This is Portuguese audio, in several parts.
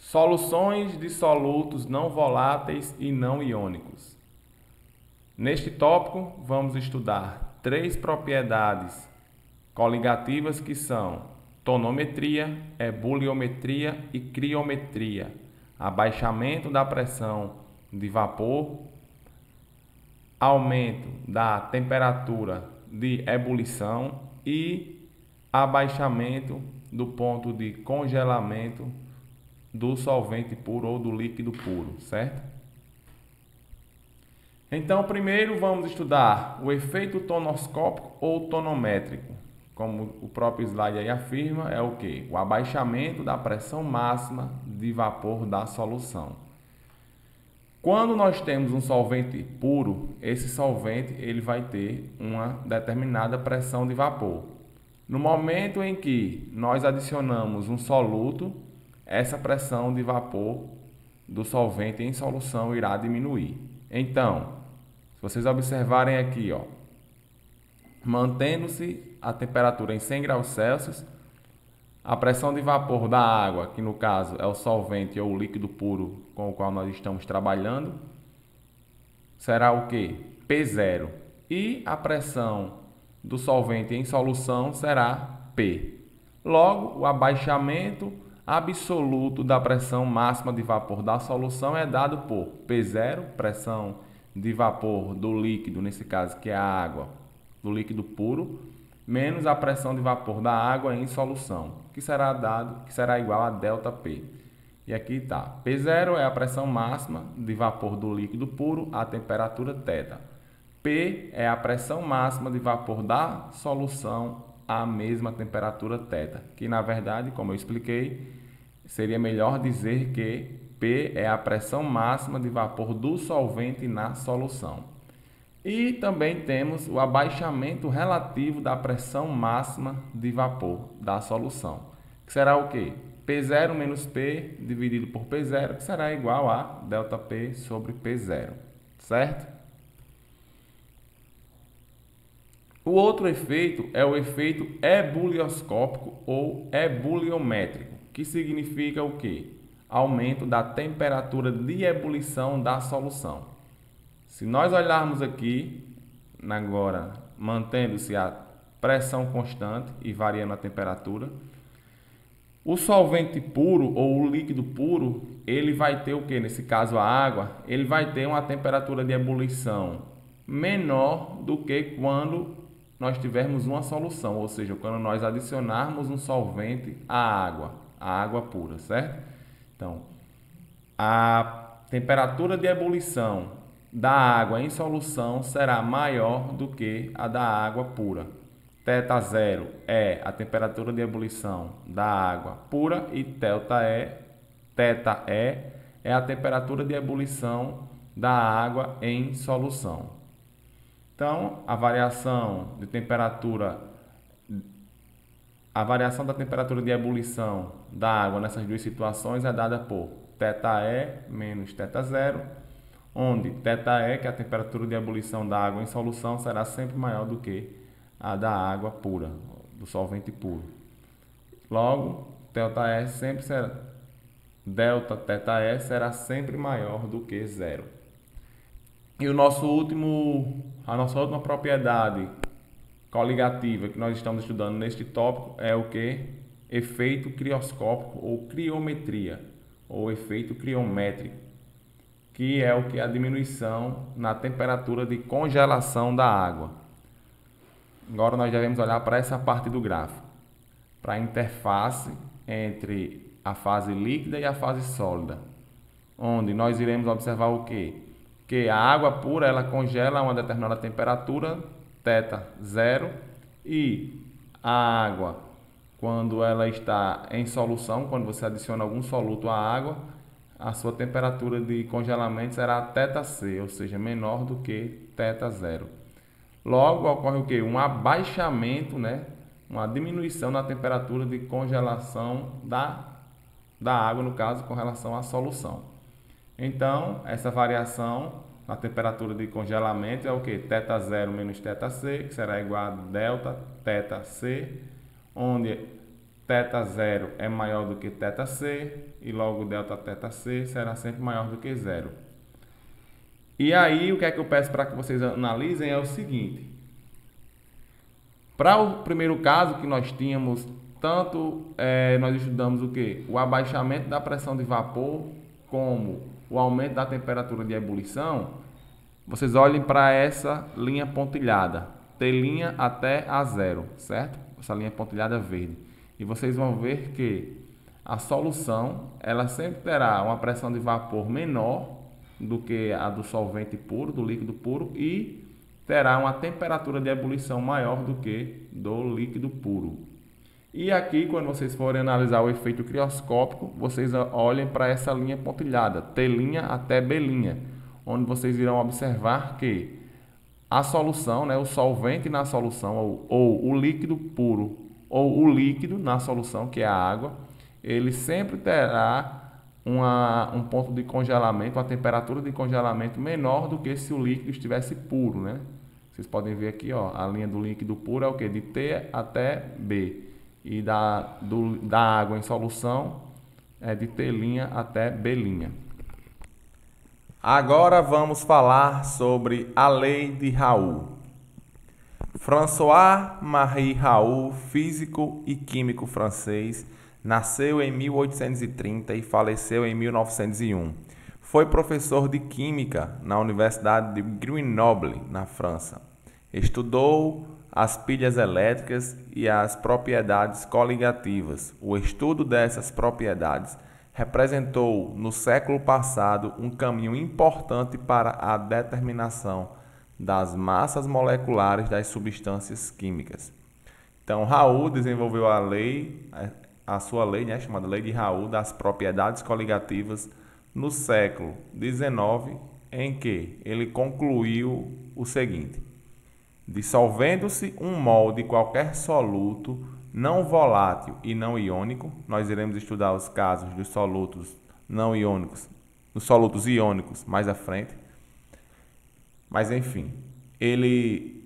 Soluções de solutos não voláteis e não iônicos. Neste tópico, vamos estudar três propriedades coligativas que são tonometria, ebuliometria e criometria, abaixamento da pressão de vapor, aumento da temperatura de ebulição e abaixamento do ponto de congelamento do solvente puro ou do líquido puro, certo? Então, primeiro vamos estudar o efeito tonoscópico ou tonométrico. Como o próprio slide aí afirma, é o que? O abaixamento da pressão máxima de vapor da solução. Quando nós temos um solvente puro, esse solvente ele vai ter uma determinada pressão de vapor. No momento em que nós adicionamos um soluto, essa pressão de vapor do solvente em solução irá diminuir. Então, se vocês observarem aqui, ó, mantendo-se a temperatura em 100 graus Celsius, a pressão de vapor da água, que no caso é o solvente ou o líquido puro com o qual nós estamos trabalhando, será o que? P0. E a pressão do solvente em solução será P. Logo, o abaixamento absoluto da pressão máxima de vapor da solução é dado por P0, pressão de vapor do líquido, nesse caso que é a água, do líquido puro, menos a pressão de vapor da água em solução, que será igual a ΔP. E aqui está, P0 é a pressão máxima de vapor do líquido puro a temperatura θ. P é a pressão máxima de vapor da solução à mesma temperatura θ, que na verdade, como eu expliquei, seria melhor dizer que P é a pressão máxima de vapor do solvente na solução. E também temos o abaixamento relativo da pressão máxima de vapor da solução, que será o quê? P0 menos P dividido por P0, que será igual a ΔP sobre P0, certo? O outro efeito é o efeito ebulioscópico ou ebuliométrico, que significa o quê? Aumento da temperatura de ebulição da solução. Se nós olharmos aqui, agora mantendo-se a pressão constante e variando a temperatura, o solvente puro ou o líquido puro, ele vai ter o que? Nesse caso a água, ele vai ter uma temperatura de ebulição menor do que quando nós tivermos uma solução, ou seja, quando nós adicionarmos um solvente à água pura, certo? Então, a temperatura de ebulição da água em solução será maior do que a da água pura. θ0 é a temperatura de ebulição da água pura e θE é a temperatura de ebulição da água em solução. Então, a variação da temperatura de ebulição da água nessas duas situações é dada por θE menos θ0, onde θE, que é a temperatura de ebulição da água em solução, será sempre maior do que a da água pura, do solvente puro. Logo, ΔE sempre será, ΔθE será sempre maior do que zero. E a nossa última propriedade coligativa que nós estamos estudando neste tópico é o que? Efeito crioscópico ou criometria, ou efeito criométrico, que é o que? A diminuição na temperatura de congelação da água. Agora nós devemos olhar para essa parte do gráfico, para a interface entre a fase líquida e a fase sólida, onde nós iremos observar o quê? Que a água pura ela congela a uma determinada temperatura, θ0, e a água, quando ela está em solução, quando você adiciona algum soluto à água, a sua temperatura de congelamento será θc, ou seja, menor do que θ0. Logo, ocorre o quê? Um abaixamento, né? Uma diminuição na temperatura de congelação da água, no caso, com relação à solução. Então, essa variação na temperatura de congelamento é o que? θ0 menos θc, que será igual a Δθc, onde θ0 é maior do que θc e logo Δθc será sempre maior do que zero. E aí, o que é que eu peço para que vocês analisem é o seguinte. Para o primeiro caso que nós tínhamos, nós estudamos o quê? O abaixamento da pressão de vapor como o aumento da temperatura de ebulição. Vocês olhem para essa linha pontilhada, T' até A0, certo? Essa linha pontilhada verde. E vocês vão ver que a solução, ela sempre terá uma pressão de vapor menor do que a do solvente puro, do líquido puro, e terá uma temperatura de ebulição maior do que do líquido puro. E aqui, quando vocês forem analisar o efeito crioscópico, vocês olhem para essa linha pontilhada, T' até B', onde vocês irão observar que a solução, o solvente na solução, ou o líquido puro, ou o líquido na solução, que é a água, ele sempre terá um ponto de congelamento, uma temperatura de congelamento menor do que se o líquido estivesse puro, né? Vocês podem ver aqui, ó, a linha do líquido puro é o que? De T até B. E da água em solução é de T' até B'. Agora vamos falar sobre a lei de Raoult. François-Marie Raoult, físico e químico francês, nasceu em 1830 e faleceu em 1901. Foi professor de química na Universidade de Grenoble, na França. Estudou as pilhas elétricas e as propriedades coligativas. O estudo dessas propriedades representou no século passado um caminho importante para a determinação das massas moleculares das substâncias químicas. Então, Raoult desenvolveu a sua lei, chamada Lei de Raoult, das propriedades coligativas no século XIX, em que ele concluiu o seguinte: dissolvendo-se um mol de qualquer soluto não volátil e não iônico, nós iremos estudar os casos dos solutos não iônicos, dos solutos iônicos mais à frente, mas enfim, ele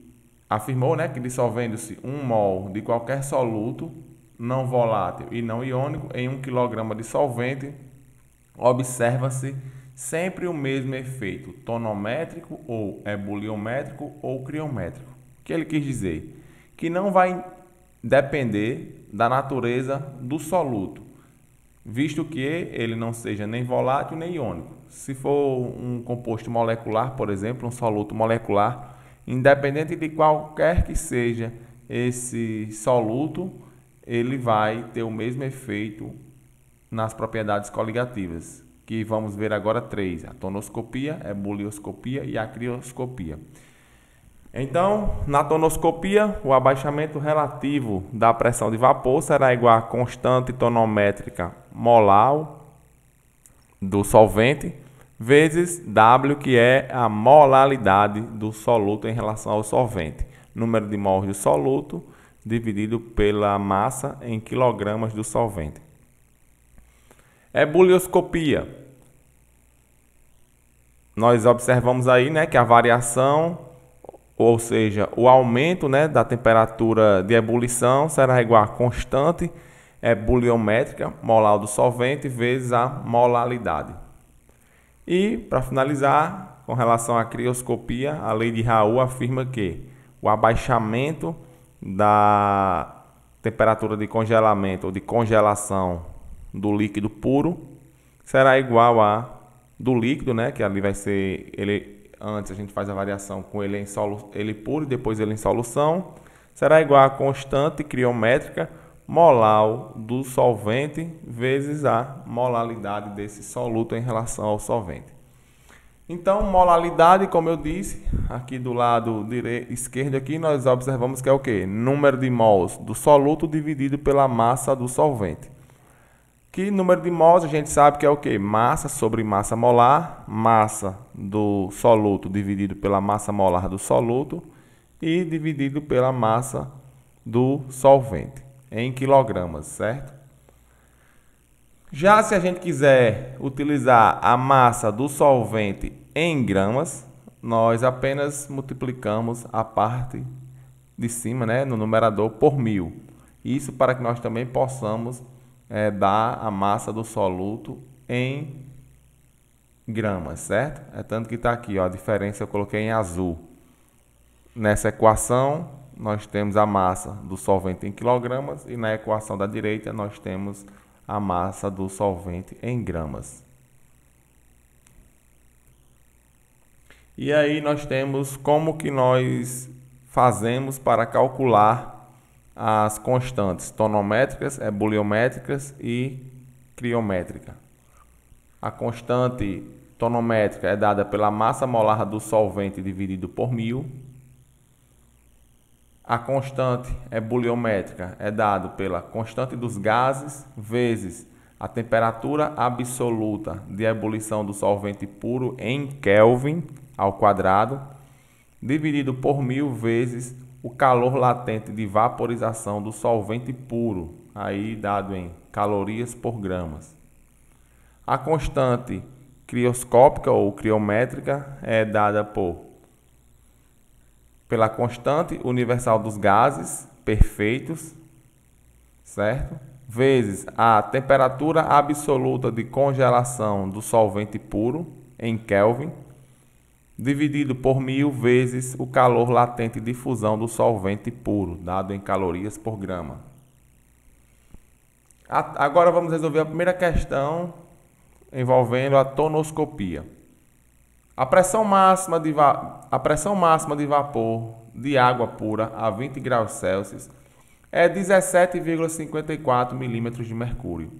afirmou, que dissolvendo-se um mol de qualquer soluto não volátil e não iônico em 1 kg de solvente, observa-se sempre o mesmo efeito tonométrico ou ebuliométrico ou criométrico. O que ele quis dizer? Que não vai depender da natureza do soluto, visto que ele não seja nem volátil nem iônico. Se for um composto molecular, por exemplo, um soluto molecular, independente de qualquer que seja esse soluto, ele vai ter o mesmo efeito nas propriedades coligativas, que vamos ver agora 3, a tonoscopia, a ebulioscopia e a crioscopia. Então, na tonoscopia, o abaixamento relativo da pressão de vapor será igual à constante tonométrica molar do solvente, vezes W, que é a molaridade do soluto em relação ao solvente. Número de mols do soluto dividido pela massa em quilogramas do solvente. Ebulioscopia. Nós observamos aí, que a variação, ou seja, o aumento, da temperatura de ebulição será igual a constante ebuliométrica molar do solvente vezes a molaridade. E, para finalizar, com relação à crioscopia, a lei de Raoult afirma que o abaixamento da temperatura de congelamento ou de congelação do líquido puro será igual a do líquido, que ali vai ser antes a gente faz a variação com ele puro e depois ele em solução, será igual a constante criométrica molar do solvente vezes a molaridade desse soluto em relação ao solvente. Então, molaridade, como eu disse, aqui do lado esquerdo aqui nós observamos que é o quê? Número de mols do soluto dividido pela massa do solvente. Que número de mols a gente sabe que é o quê? Massa sobre massa molar, massa do soluto dividido pela massa molar do soluto e dividido pela massa do solvente, em quilogramas, certo? Já se a gente quiser utilizar a massa do solvente em gramas, nós apenas multiplicamos a parte de cima, no numerador, por 1000. Isso para que nós também possamos dar a massa do soluto em gramas, certo? É tanto que está aqui, ó, a diferença eu coloquei em azul. Nessa equação, nós temos a massa do solvente em quilogramas e na equação da direita nós temos a massa do solvente em gramas. E aí nós temos como que nós fazemos para calcular as constantes tonométricas, buliométricas e criométrica. A constante tonométrica é dada pela massa molar do solvente dividido por 1000. A constante buliométrica é dada pela constante dos gases vezes a temperatura absoluta de ebulição do solvente puro em Kelvin ao quadrado, dividido por 1000 vezes o calor latente de vaporização do solvente puro, aí dado em calorias por gramas. A constante crioscópica ou criométrica é dada pela constante universal dos gases perfeitos, certo? Vezes a temperatura absoluta de congelação do solvente puro em Kelvin, dividido por 1000 vezes o calor latente de fusão do solvente puro, dado em calorias por grama. Agora vamos resolver a primeira questão envolvendo a tonoscopia. A pressão máxima de vapor de água pura a 20 graus Celsius é 17,54 milímetros de mercúrio.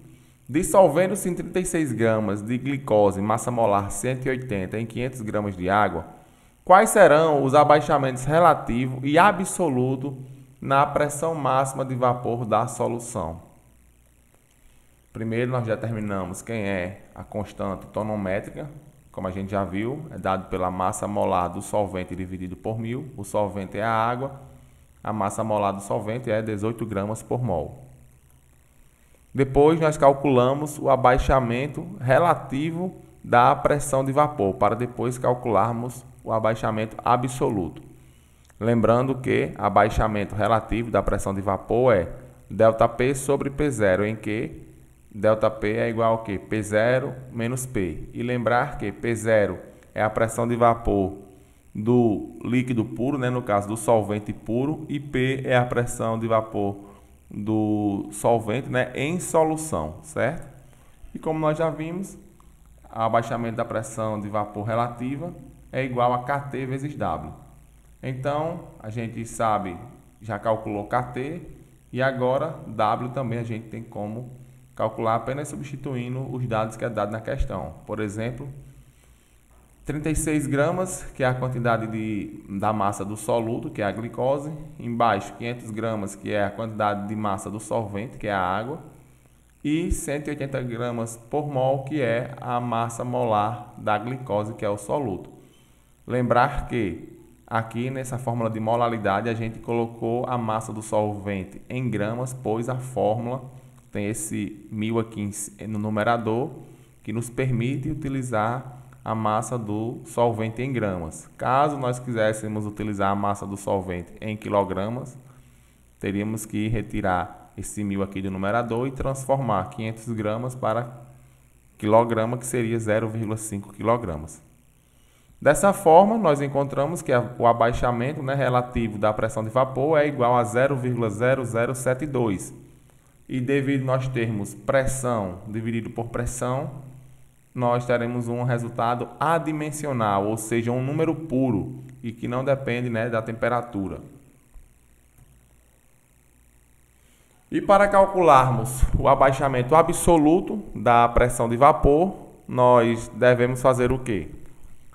Dissolvendo-se em 36 gramas de glicose, massa molar 180 em 500 gramas de água, quais serão os abaixamentos relativo e absoluto na pressão máxima de vapor da solução? Primeiro, nós determinamos quem é a constante tonométrica, como a gente já viu, é dado pela massa molar do solvente dividido por 1000. O solvente é a água, a massa molar do solvente é 18 gramas por mol. Depois, nós calculamos o abaixamento relativo da pressão de vapor, para depois calcularmos o abaixamento absoluto. Lembrando que abaixamento relativo da pressão de vapor é ΔP sobre P0, em que ΔP é igual a quê? P0 menos P. E lembrar que P0 é a pressão de vapor do líquido puro, né, no caso do solvente puro, e P é a pressão de vapor do solvente, né, em solução, certo? E como nós já vimos, o abaixamento da pressão de vapor relativa é igual a KT vezes W. Então, a gente sabe, já calculou KT, e agora W também a gente tem como calcular apenas substituindo os dados que é dado na questão. Por exemplo, 36 gramas, que é a quantidade da massa do soluto, que é a glicose. Embaixo, 500 gramas, que é a quantidade de massa do solvente, que é a água. E 180 gramas por mol, que é a massa molar da glicose, que é o soluto. Lembrar que aqui nessa fórmula de molaridade a gente colocou a massa do solvente em gramas, pois a fórmula tem esse 1000 aqui no numerador, que nos permite utilizar a massa do solvente em gramas. Caso nós quiséssemos utilizar a massa do solvente em quilogramas, teríamos que retirar esse 1000 aqui do numerador e transformar 500 gramas para quilograma, que seria 0,5 quilogramas. Dessa forma, nós encontramos que o abaixamento, né, relativo da pressão de vapor é igual a 0,0072. E devido nós termos pressão dividido por pressão, nós teremos um resultado adimensional, ou seja, um número puro e que não depende, né, da temperatura. E para calcularmos o abaixamento absoluto da pressão de vapor, nós devemos fazer o quê?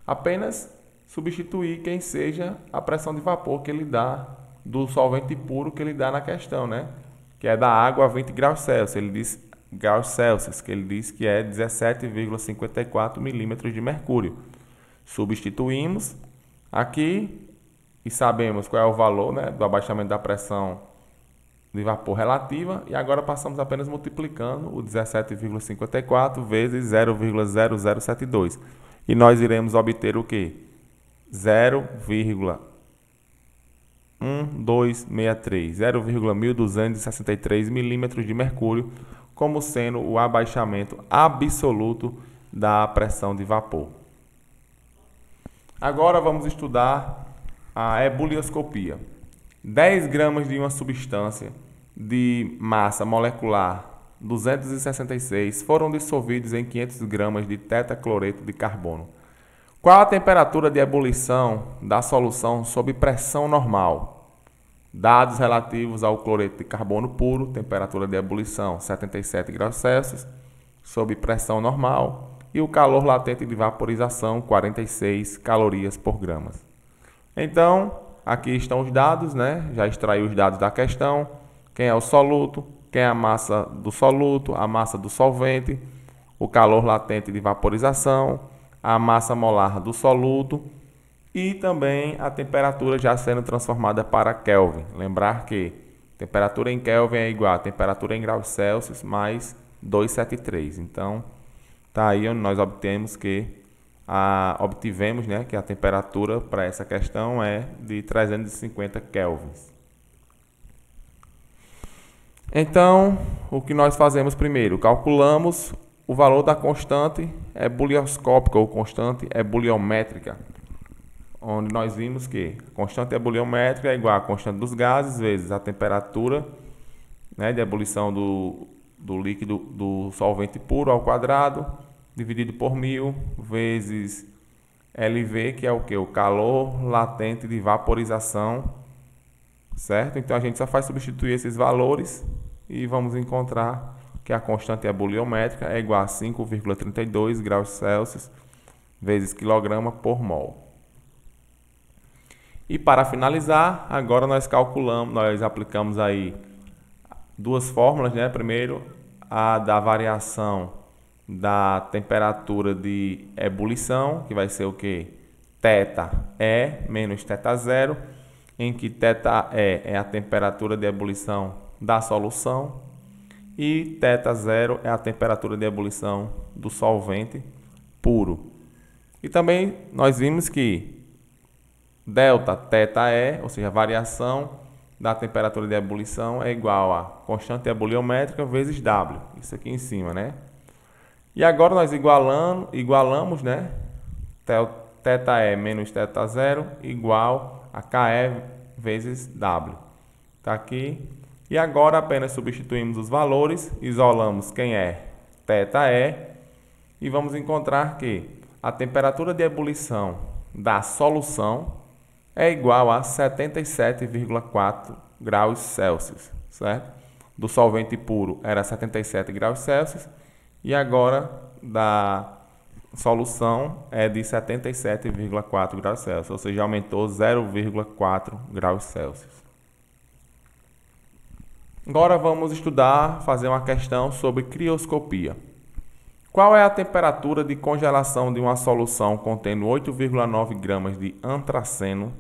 Apenas substituir quem seja a pressão de vapor que ele dá do solvente puro que ele dá na questão, né? Que é da água a 20 graus Celsius. Ele diz graus Celsius, que ele diz que é 17,54 milímetros de mercúrio. Substituímos aqui e sabemos qual é o valor, né, do abaixamento da pressão de vapor relativa, e agora passamos apenas multiplicando o 17,54 vezes 0,0072. E nós iremos obter o quê? 0,0072 0,1263, 0,1263 milímetros de mercúrio, como sendo o abaixamento absoluto da pressão de vapor. Agora vamos estudar a ebulioscopia. 10 gramas de uma substância de massa molecular 266 foram dissolvidos em 500 gramas de tetacloreto de carbono. Qual a temperatura de ebulição da solução sob pressão normal? Dados relativos ao cloreto de carbono puro, temperatura de ebulição 77 graus Celsius, sob pressão normal, e o calor latente de vaporização 46 calorias por grama. Então, aqui estão os dados, né? Já extraí os dados da questão, quem é o soluto, quem é a massa do soluto, a massa do solvente, o calor latente de vaporização, a massa molar do soluto e também a temperatura já sendo transformada para Kelvin. Lembrar que temperatura em Kelvin é igual a temperatura em graus Celsius mais 273. Então, tá aí onde nós obtivemos né, que a temperatura para essa questão é de 350 kelvins. Então, o que nós fazemos primeiro? Calculamos o valor da constante ebulioscópica ou constante ebuliométrica, onde nós vimos que a constante ebuliométrica é igual à constante dos gases vezes a temperatura, né, de ebulição do líquido do solvente puro ao quadrado, dividido por 1000, vezes LV, que é o que? O calor latente de vaporização, certo? Então, a gente só faz substituir esses valores e vamos encontrar que a constante ebuliométrica é igual a 5,32 graus Celsius vezes quilograma por mol. E para finalizar, agora nós aplicamos aí duas fórmulas, né? Primeiro, a da variação da temperatura de ebulição, que vai ser o que? θE menos θ0, em que θE é a temperatura de ebulição da solução e θ0 é a temperatura de ebulição do solvente puro. E também nós vimos que delta θE, ou seja, a variação da temperatura de ebulição é igual a constante ebuliométrica vezes W, isso aqui em cima, né? E agora nós igualamos, né? θE menos θ0 igual a KE vezes W. Está aqui. E agora apenas substituímos os valores, isolamos quem é θE e vamos encontrar que a temperatura de ebulição da solução é igual a 77,4 graus Celsius, certo? Do solvente puro era 77 graus Celsius e agora da solução é de 77,4 graus Celsius, ou seja, aumentou 0,4 graus Celsius. Agora vamos fazer uma questão sobre crioscopia. Qual é a temperatura de congelação de uma solução contendo 8,9 gramas de antraceno,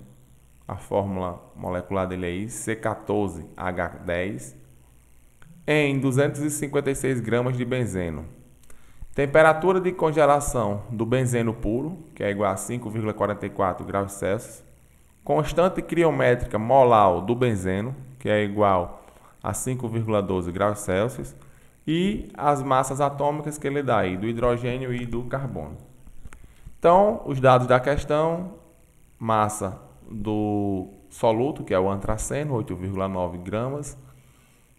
a fórmula molecular dele aí, C14H10, em 256 gramas de benzeno? Temperatura de congelação do benzeno puro, que é igual a 5,44 graus Celsius. Constante criométrica molar do benzeno, que é igual a 5,12 graus Celsius. E as massas atômicas que ele dá aí, do hidrogênio e do carbono. Então, os dados da questão: massa do soluto, que é o antraceno, 8,9 gramas.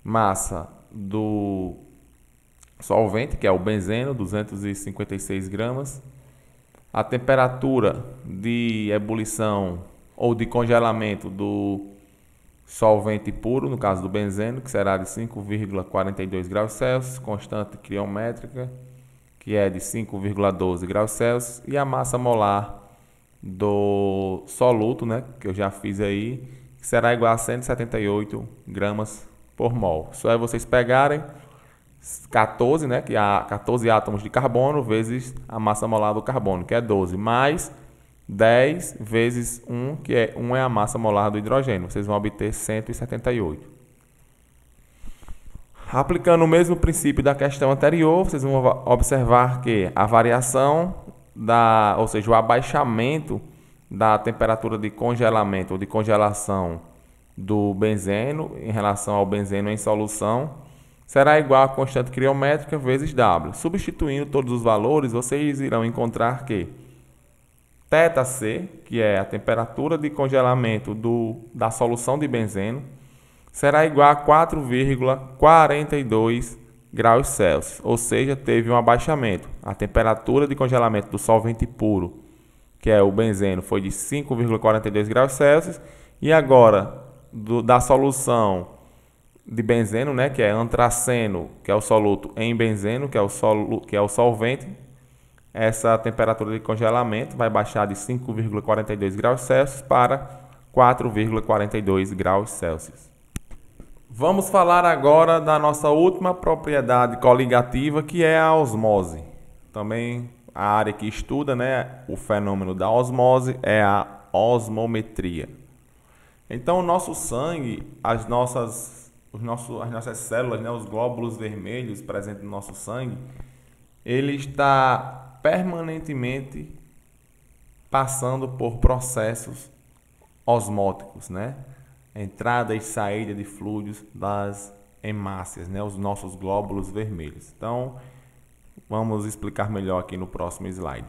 Massa do solvente, que é o benzeno, 256 gramas. A temperatura de ebulição ou de congelamento do solvente puro, no caso do benzeno, que será de 5,42 graus Celsius, constante criométrica, que é de 5,12 graus Celsius, e a massa molar do soluto, né, que eu já fiz aí, que será igual a 178 gramas por mol. Só é vocês pegarem 14, né, que há 14 átomos de carbono, vezes a massa molar do carbono, que é 12, mais 10 vezes 1, que é 1 é a massa molar do hidrogênio. Vocês vão obter 178. Aplicando o mesmo princípio da questão anterior, vocês vão observar que a variação ou seja, o abaixamento da temperatura de congelamento ou de congelação do benzeno em relação ao benzeno em solução será igual à constante criométrica vezes W. Substituindo todos os valores, vocês irão encontrar que θC, que é a temperatura de congelamento da solução de benzeno, será igual a 4,42 graus Celsius, ou seja, teve um abaixamento. A temperatura de congelamento do solvente puro, que é o benzeno, foi de 5,42 graus Celsius, e agora da solução de benzeno, né, que é antraceno, que é o soluto em benzeno, que é o solvente, essa temperatura de congelamento vai baixar de 5,42 graus Celsius para 4,42 graus Celsius. Vamos falar agora da nossa última propriedade coligativa, que é a osmose. Também a área que estuda, né, o fenômeno da osmose é a osmometria. Então, o nosso sangue, as nossas células, né, os glóbulos vermelhos presentes no nosso sangue, ele está permanentemente passando por processos osmóticos, né? Entrada e saída de fluidos das hemácias, né? Os nossos glóbulos vermelhos. Então, vamos explicar melhor aqui no próximo slide.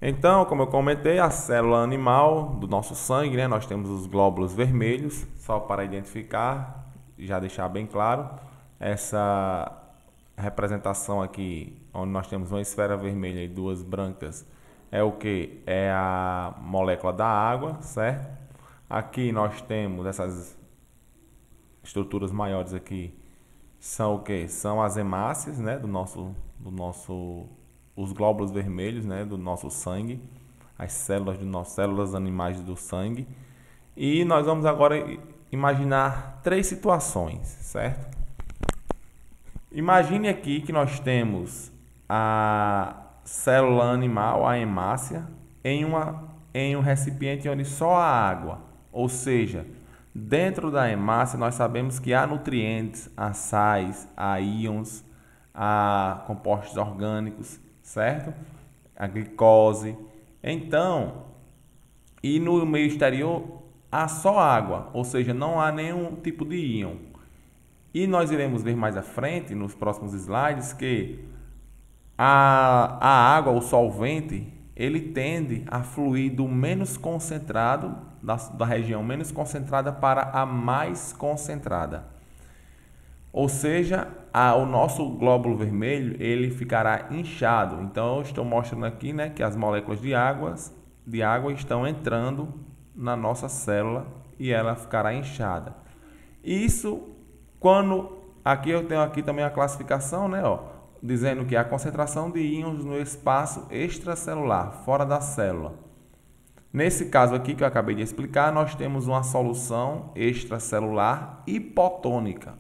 Então, como eu comentei, a célula animal do nosso sangue, né? Nós temos os glóbulos vermelhos, só para identificar, já deixar bem claro, essa representação aqui, onde nós temos uma esfera vermelha e duas brancas, é o que? É a molécula da água, certo? Aqui nós temos essas estruturas maiores aqui, são o que? São as hemácias, né? Os glóbulos vermelhos, né? Do nosso sangue, as células animais do sangue. E nós vamos agora imaginar três situações, certo? Imagine aqui que nós temos a célula animal, a hemácia, em um recipiente onde só há água. Ou seja, dentro da hemácia nós sabemos que há nutrientes, há sais, há íons, há compostos orgânicos, certo? A glicose. Então, e no meio exterior há só água, ou seja, não há nenhum tipo de íon. E nós iremos ver mais à frente, nos próximos slides, que a água, o solvente, ele tende a fluir do menos concentrado, da região menos concentrada para a mais concentrada. Ou seja, o nosso glóbulo vermelho, ele ficará inchado. Então, eu estou mostrando aqui, né, que as moléculas de água estão entrando na nossa célula e ela ficará inchada. Isso quando aqui eu tenho aqui também a classificação, né, ó, dizendo que a concentração de íons no espaço extracelular, fora da célula. Nesse caso aqui que eu acabei de explicar, nós temos uma solução extracelular hipotônica,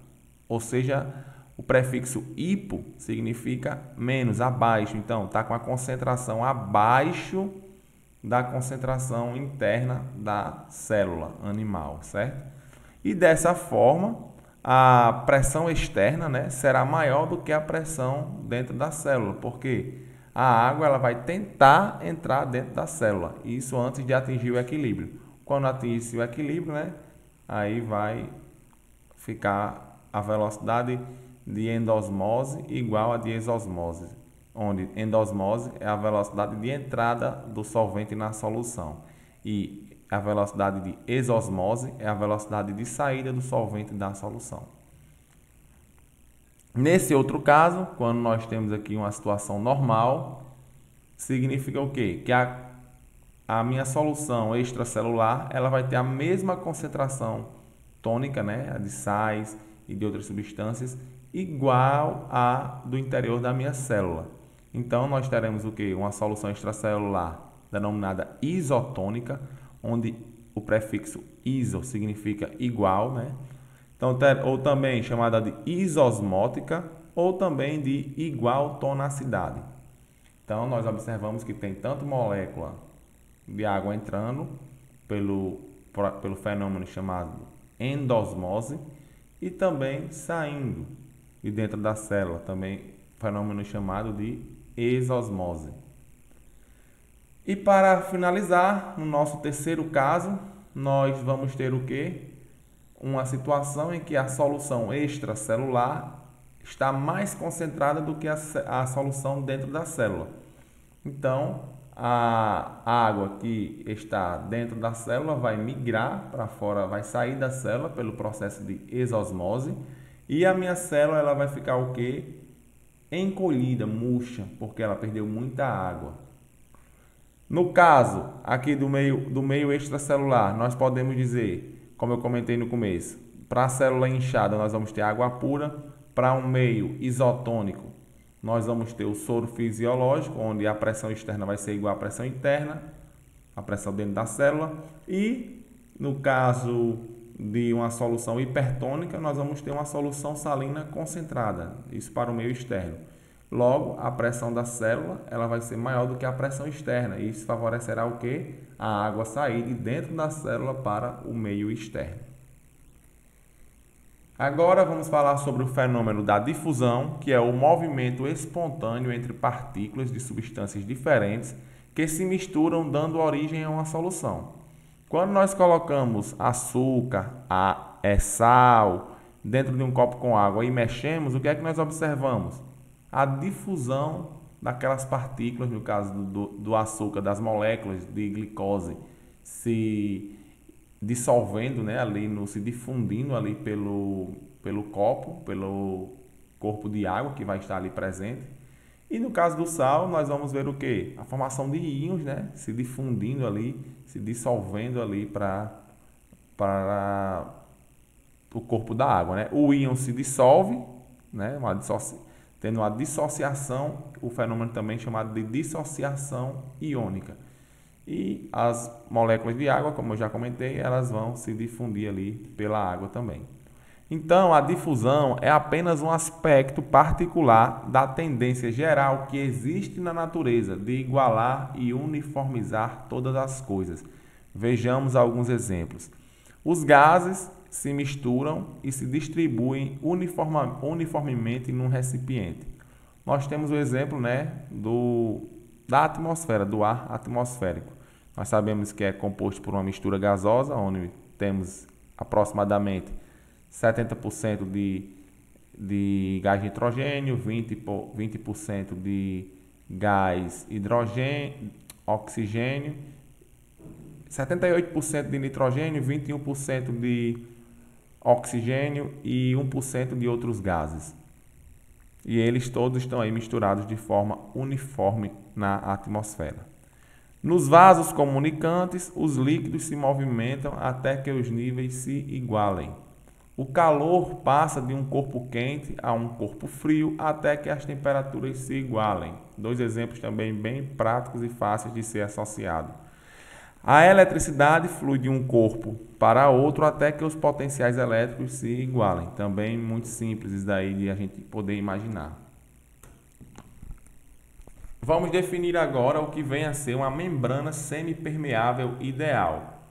ou seja, o prefixo hipo significa menos, abaixo. Então, está com a concentração abaixo da concentração interna da célula animal, certo? E dessa forma, a pressão externa, né, será maior do que a pressão dentro da célula, porque a água ela vai tentar entrar dentro da célula, isso antes de atingir o equilíbrio. Quando atingir o equilíbrio, né, aí vai ficar a velocidade de endosmose igual a de exosmose, onde endosmose é a velocidade de entrada do solvente na solução e a velocidade de exosmose é a velocidade de saída do solvente da solução. Nesse outro caso, quando nós temos aqui uma situação normal, significa o quê? Que a minha solução extracelular ela vai ter a mesma concentração tônica, né, a de sais e de outras substâncias, igual à do interior da minha célula. Então, nós teremos o quê? Uma solução extracelular denominada isotônica, onde o prefixo iso significa igual, né? Então, ou também chamada de isosmótica, ou também de igual tonacidade. Então, nós observamos que tem tanto molécula de água entrando pelo fenômeno chamado endosmose e também saindo de dentro da célula, também fenômeno chamado de exosmose. E para finalizar, no nosso terceiro caso, nós vamos ter o quê? Uma situação em que a solução extracelular está mais concentrada do que a solução dentro da célula. Então, a água que está dentro da célula vai migrar para fora, vai sair da célula pelo processo de exosmose, e a minha célula ela vai ficar o quê? Encolhida, murcha, porque ela perdeu muita água. No caso aqui do meio extracelular, nós podemos dizer, como eu comentei no começo, para a célula inchada nós vamos ter água pura, para um meio isotônico nós vamos ter o soro fisiológico, onde a pressão externa vai ser igual à pressão interna, a pressão dentro da célula, e no caso de uma solução hipertônica, nós vamos ter uma solução salina concentrada, isso para o meio externo. Logo, a pressão da célula ela vai ser maior do que a pressão externa, e isso favorecerá o quê? A água sair de dentro da célula para o meio externo. Agora vamos falar sobre o fenômeno da difusão, que é o movimento espontâneo entre partículas de substâncias diferentes que se misturam dando origem a uma solução. Quando nós colocamos açúcar, sal dentro de um copo com água e mexemos, o que é que nós observamos? A difusão daquelas partículas, no caso do açúcar, das moléculas de glicose, se dissolvendo, né, ali se difundindo ali pelo copo, pelo corpo de água que vai estar ali presente. E no caso do sal, nós vamos ver o quê? A formação de íons, né, se difundindo ali, se dissolvendo ali para o corpo da água, né? O íon se dissolve, né, tendo uma dissociação, o fenômeno também chamado de dissociação iônica. E as moléculas de água, como eu já comentei, elas vão se difundir ali pela água também. Então, a difusão é apenas um aspecto particular da tendência geral que existe na natureza de igualar e uniformizar todas as coisas. Vejamos alguns exemplos. Os gases se misturam e se distribuem uniformemente num recipiente. Nós temos o exemplo, né, da atmosfera, do ar atmosférico. Nós sabemos que é composto por uma mistura gasosa, onde temos aproximadamente 70% de gás nitrogênio, 20% de gás hidrogênio, oxigênio, 78% de nitrogênio, 21% de oxigênio e 1% de outros gases. E eles todos estão aí misturados de forma uniforme na atmosfera. Nos vasos comunicantes, os líquidos se movimentam até que os níveis se igualem. O calor passa de um corpo quente a um corpo frio até que as temperaturas se igualem. Dois exemplos também bem práticos e fáceis de ser associados. A eletricidade flui de um corpo para outro até que os potenciais elétricos se igualem. Também muito simples isso daí de a gente poder imaginar. Vamos definir agora o que vem a ser uma membrana semipermeável ideal.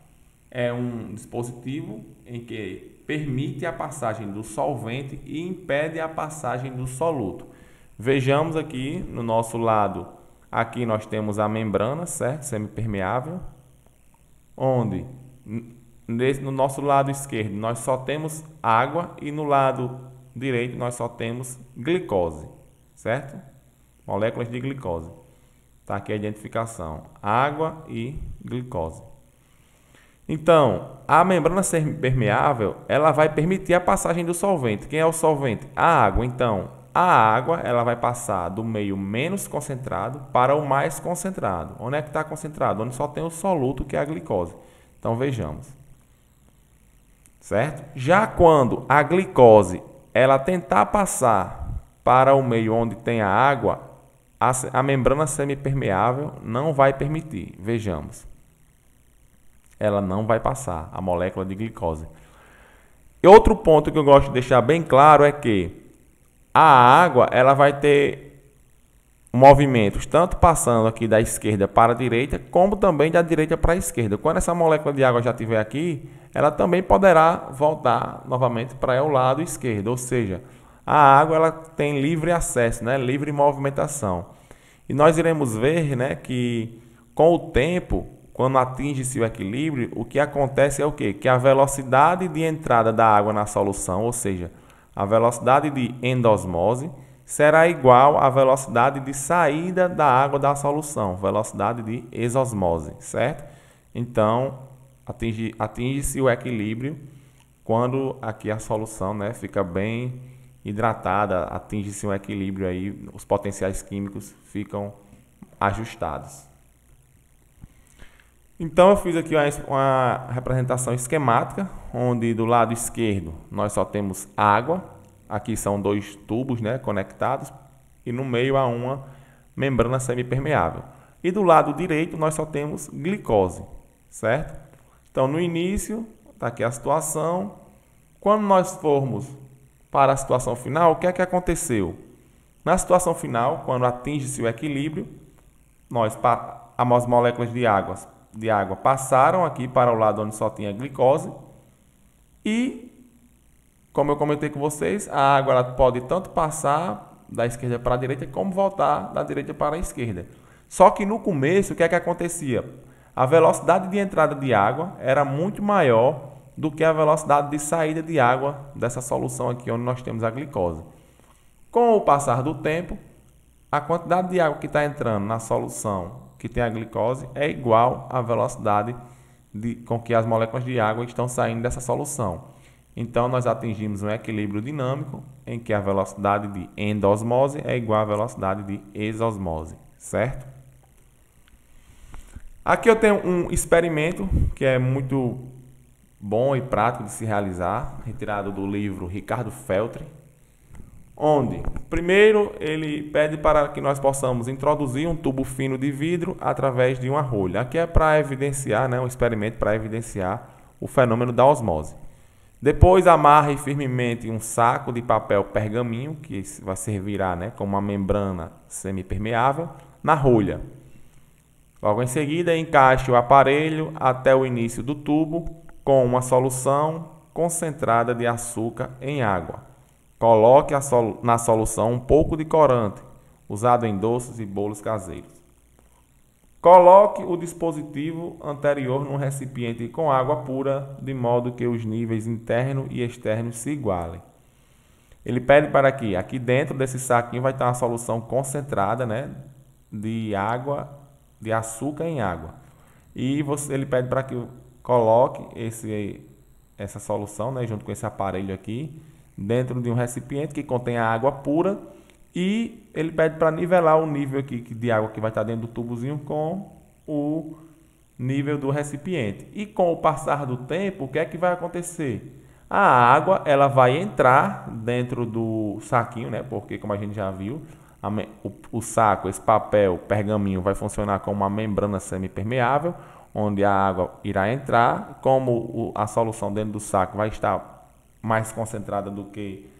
É um dispositivo em que permite a passagem do solvente e impede a passagem do soluto. Vejamos aqui no nosso lado, aqui nós temos a membrana, certo? Semipermeável, onde no nosso lado esquerdo nós só temos água e no lado direito nós só temos glicose, certo? Moléculas de glicose. Está aqui a identificação, água e glicose. Então, a membrana semipermeável, ela vai permitir a passagem do solvente. Quem é o solvente? A água. Então, a água ela vai passar do meio menos concentrado para o mais concentrado. Onde é que está concentrado? Onde só tem o soluto, que é a glicose. Então, vejamos. Certo? Já quando a glicose ela tentar passar para o meio onde tem a água, a membrana semipermeável não vai permitir. Vejamos. Ela não vai passar a molécula de glicose. E outro ponto que eu gosto de deixar bem claro é que a água ela vai ter movimentos tanto passando aqui da esquerda para a direita, como também da direita para a esquerda. Quando essa molécula de água já estiver aqui, ela também poderá voltar novamente para o lado esquerdo, ou seja, a água ela tem livre acesso, né? Livre movimentação. E nós iremos ver, né, que com o tempo, quando atinge-se o equilíbrio, o que acontece é o quê? Que a velocidade de entrada da água na solução, ou seja, a velocidade de endosmose, será igual à velocidade de saída da água da solução, velocidade de exosmose, certo? Então, atinge-se o equilíbrio quando aqui a solução, né, fica bem hidratada, atinge-se um equilíbrio aí, os potenciais químicos ficam ajustados. Então eu fiz aqui uma representação esquemática, onde do lado esquerdo nós só temos água, aqui são dois tubos, né, conectados, e no meio há uma membrana semipermeável. E do lado direito nós só temos glicose, certo? Então no início, está aqui a situação. Quando nós formos para a situação final, o que é que aconteceu? Na situação final, quando atinge-se o equilíbrio, as moléculas de água passaram aqui para o lado onde só tinha glicose e, como eu comentei com vocês, a água ela pode tanto passar da esquerda para a direita como voltar da direita para a esquerda. Só que no começo, o que é que acontecia? A velocidade de entrada de água era muito maior do que a velocidade de saída de água dessa solução aqui onde nós temos a glicose. Com o passar do tempo, a quantidade de água que está entrando na solução que tem a glicose é igual à velocidade com que as moléculas de água estão saindo dessa solução. Então, nós atingimos um equilíbrio dinâmico em que a velocidade de endosmose é igual à velocidade de exosmose, certo? Aqui eu tenho um experimento que é muito bom e prático de se realizar, retirado do livro Ricardo Feltri, onde, primeiro, ele pede para que nós possamos introduzir um tubo fino de vidro através de uma rolha. Aqui é para evidenciar, né, um experimento para evidenciar o fenômeno da osmose. Depois, amarre firmemente um saco de papel pergaminho, que vai servirá, né, como uma membrana semipermeável, na rolha. Logo em seguida, encaixe o aparelho até o início do tubo com uma solução concentrada de açúcar em água. Coloque na solução um pouco de corante, usado em doces e bolos caseiros. Coloque o dispositivo anterior num recipiente com água pura, de modo que os níveis interno e externo se igualem. Ele pede para que aqui dentro desse saquinho vai estar uma solução concentrada, né, de açúcar em água. E ele pede para que coloque essa solução, né, junto com esse aparelho aqui, dentro de um recipiente que contém a água pura, e ele pede para nivelar o nível aqui de água que vai estar dentro do tubozinho com o nível do recipiente. E com o passar do tempo, o que é que vai acontecer? A água ela vai entrar dentro do saquinho, né? Porque, como a gente já viu, o saco, esse papel, pergaminho, vai funcionar como uma membrana semipermeável, onde a água irá entrar. Como a solução dentro do saco vai estar mais concentrada do que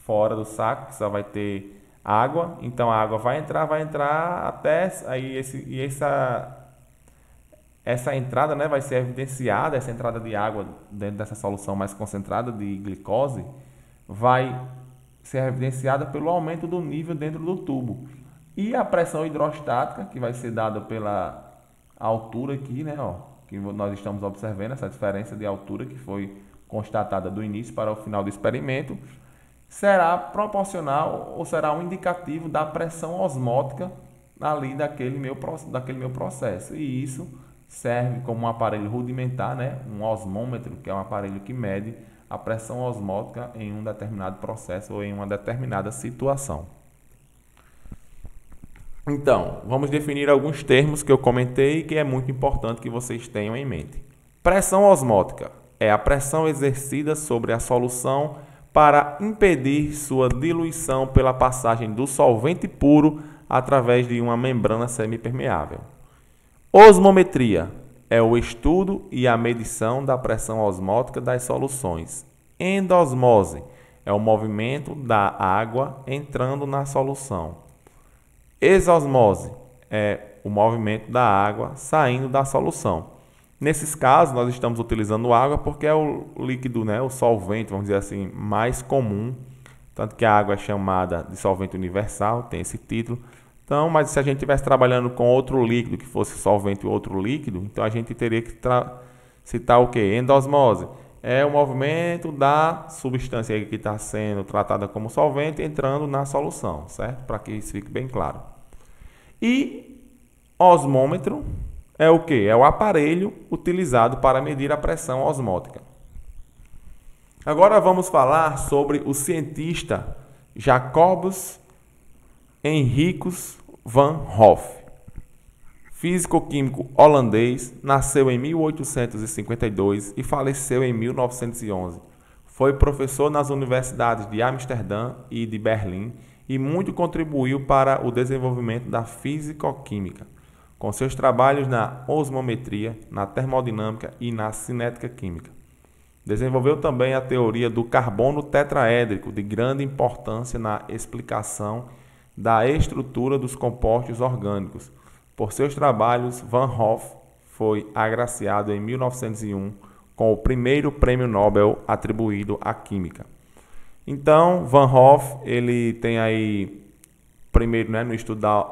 fora do saco, que só vai ter água, então a água vai entrar até aí essa entrada, né, vai ser evidenciada, essa entrada de água dentro dessa solução mais concentrada de glicose vai ser evidenciada pelo aumento do nível dentro do tubo. E a pressão hidrostática, que vai ser dada pela altura aqui, né, ó, que nós estamos observando, essa diferença de altura que foi constatada do início para o final do experimento, será proporcional ou será um indicativo da pressão osmótica ali daquele meu processo. E isso serve como um aparelho rudimentar, né, um osmômetro, que é um aparelho que mede a pressão osmótica em um determinado processo ou em uma determinada situação. Então, vamos definir alguns termos que eu comentei e que é muito importante que vocês tenham em mente. Pressão osmótica é a pressão exercida sobre a solução para impedir sua diluição pela passagem do solvente puro através de uma membrana semipermeável. Osmometria é o estudo e a medição da pressão osmótica das soluções. Endosmose é o movimento da água entrando na solução. Exosmose é o movimento da água saindo da solução. Nesses casos, nós estamos utilizando água porque é o líquido, né, o solvente, vamos dizer assim, mais comum. Tanto que a água é chamada de solvente universal, tem esse título, Então, mas se a gente estivesse trabalhando com outro líquido, que fosse solvente ou outro líquido, então a gente teria que citar o quê? Endosmose. É o movimento da substância que está sendo tratada como solvente entrando na solução, certo? Para que isso fique bem claro. E osmômetro é o quê? É o aparelho utilizado para medir a pressão osmótica. Agora vamos falar sobre o cientista Jacobus Henricus van Hoff. Físico-químico holandês, nasceu em 1852 e faleceu em 1911. Foi professor nas universidades de Amsterdã e de Berlim e muito contribuiu para o desenvolvimento da físico-química, com seus trabalhos na osmometria, na termodinâmica e na cinética química. Desenvolveu também a teoria do carbono tetraédrico, de grande importância na explicação da estrutura dos compostos orgânicos. Por seus trabalhos, Van Hoff foi agraciado em 1901 com o primeiro prêmio Nobel atribuído à química. Então, Van Hoff, ele tem aí, primeiro, no estudo da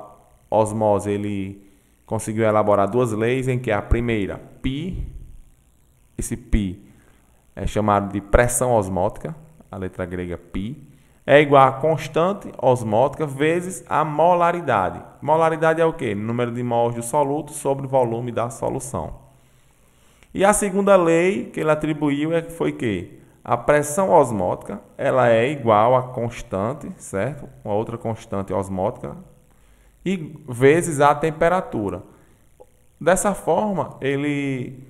osmose, ele conseguiu elaborar duas leis, em que a primeira, π, esse π é chamado de pressão osmótica, a letra grega π, é igual a constante osmótica vezes a molaridade. Molaridade é o quê? Número de mols do soluto sobre o volume da solução. E a segunda lei que ele atribuiu foi que a pressão osmótica ela é igual a constante, certo? Uma outra constante osmótica, e vezes a temperatura. Dessa forma, ele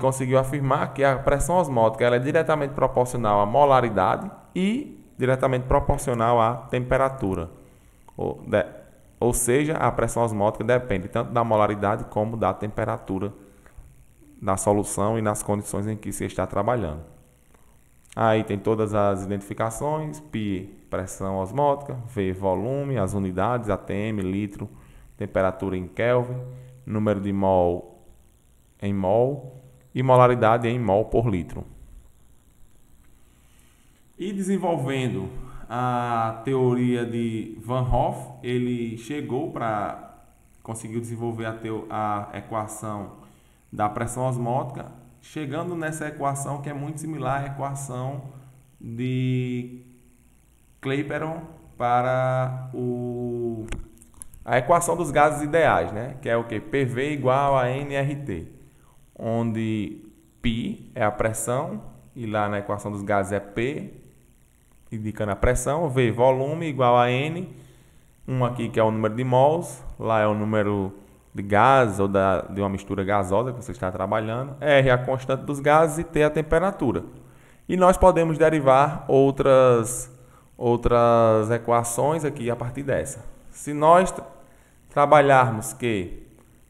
conseguiu afirmar que a pressão osmótica ela é diretamente proporcional à molaridade e diretamente proporcional à temperatura. Ou seja, a pressão osmótica depende tanto da molaridade como da temperatura da solução e nas condições em que se está trabalhando. Aí tem todas as identificações: π, pressão osmótica; V, volume, as unidades, atm, litro; temperatura em Kelvin; número de mol em mol; e molaridade em mol por litro. E desenvolvendo a teoria de Van Hoff, ele conseguiu desenvolver a equação da pressão osmótica, chegando nessa equação que é muito similar à equação de Clapeyron para a equação dos gases ideais, né? Que é o que? PV igual a nRT, onde π é a pressão, e lá na equação dos gases é P, indicando a pressão, V, volume, igual a N, aqui que é o número de mols, lá é o número de gases ou de uma mistura gasosa que você está trabalhando, R é a constante dos gases e T é a temperatura. E nós podemos derivar outras equações aqui a partir dessa. Se nós trabalharmos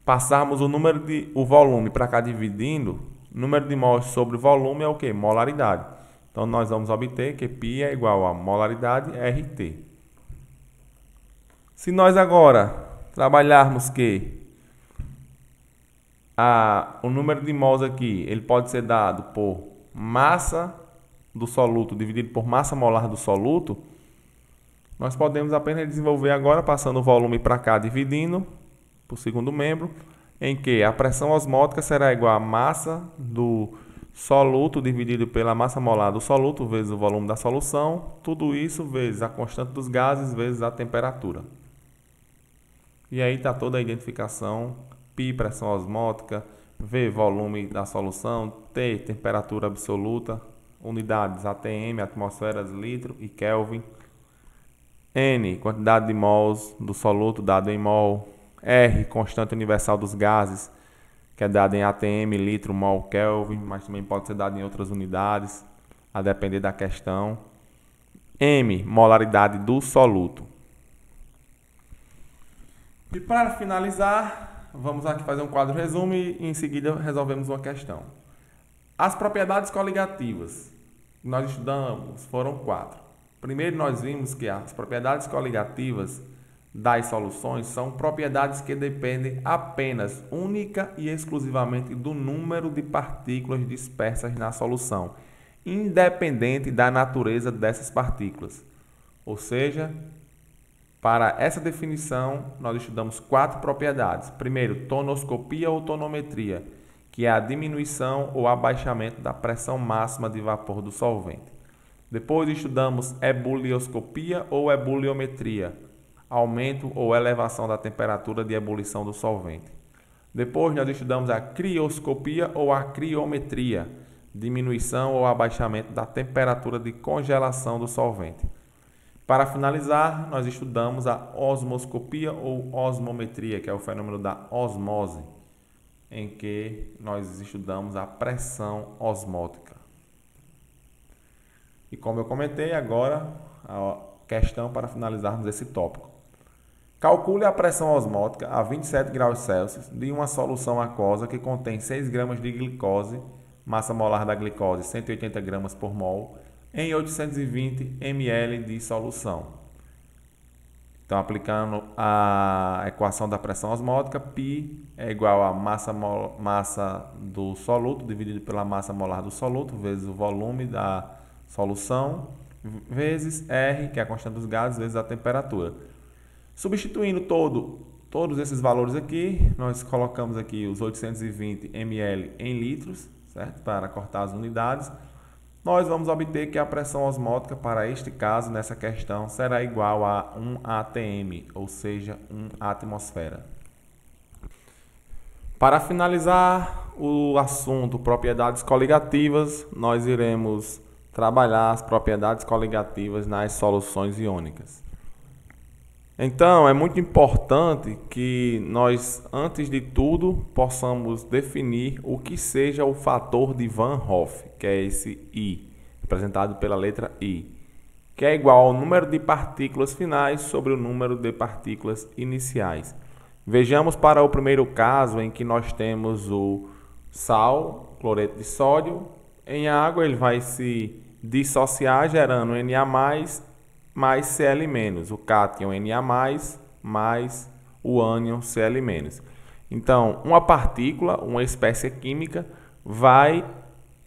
passarmos o volume para cá dividindo, número de mols sobre volume é o que? Molaridade. Então, nós vamos obter que π é igual a molaridade RT. Se nós agora trabalharmos o número de mols aqui, ele pode ser dado por massa do soluto dividido por massa molar do soluto, nós podemos apenas desenvolver agora, passando o volume para cá, dividindo por segundo membro, em que a pressão osmótica será igual a massa do soluto dividido pela massa molar do soluto vezes o volume da solução, tudo isso vezes a constante dos gases vezes a temperatura. E aí está toda a identificação: π, pressão osmótica; V, volume da solução; T, temperatura absoluta; unidades, atm, atmosferas, litro e Kelvin; N, quantidade de mols do soluto dado em mol; R, constante universal dos gases, que é dado em atm, litro, mol, Kelvin, mas também pode ser dado em outras unidades, a depender da questão. M, molaridade do soluto. E para finalizar, vamos aqui fazer um quadro resumo e em seguida resolvemos uma questão. As propriedades coligativas que nós estudamos foram 4. Primeiro, nós vimos que as propriedades coligativas das soluções são propriedades que dependem apenas, única e exclusivamente do número de partículas dispersas na solução, independente da natureza dessas partículas. Ou seja, Para essa definição, nós estudamos 4 propriedades. Primeiro, tonoscopia ou tonometria, que é a diminuição ou abaixamento da pressão máxima de vapor do solvente. Depois estudamos ebulioscopia ou ebuliometria, aumento ou elevação da temperatura de ebulição do solvente. Depois nós estudamos a crioscopia ou a criometria, diminuição ou abaixamento da temperatura de congelação do solvente. Para finalizar, nós estudamos a osmoscopia ou osmometria, que é o fenômeno da osmose, em que nós estudamos a pressão osmótica. E como eu comentei, agora a questão para finalizarmos esse tópico. Calcule a pressão osmótica a 27 graus Celsius de uma solução aquosa que contém 6 gramas de glicose, massa molar da glicose 180 gramas por mol, em 820 ml de solução. Então, aplicando a equação da pressão osmótica, π é igual a massa do soluto dividido pela massa molar do soluto, vezes o volume da solução, vezes R, que é a constante dos gases, vezes a temperatura. Substituindo todos esses valores aqui, nós colocamos aqui os 820 ml em litros, certo? Para cortar as unidades. Nós vamos obter que a pressão osmótica para este caso, nessa questão, será igual a 1 atm, ou seja, 1 atmosfera. Para finalizar o assunto propriedades coligativas, nós iremos trabalhar as propriedades coligativas nas soluções iônicas. Então, é muito importante que nós, antes de tudo, possamos definir o que seja o fator de Van Hoff, que é esse I, representado pela letra I, que é igual ao número de partículas finais sobre o número de partículas iniciais. Vejamos para o primeiro caso, em que nós temos o sal, cloreto de sódio. Em água, ele vai se dissociar, gerando Na+, mais Cl-, o cátion Na+, mais o ânion Cl-. Então, uma partícula, uma espécie química, vai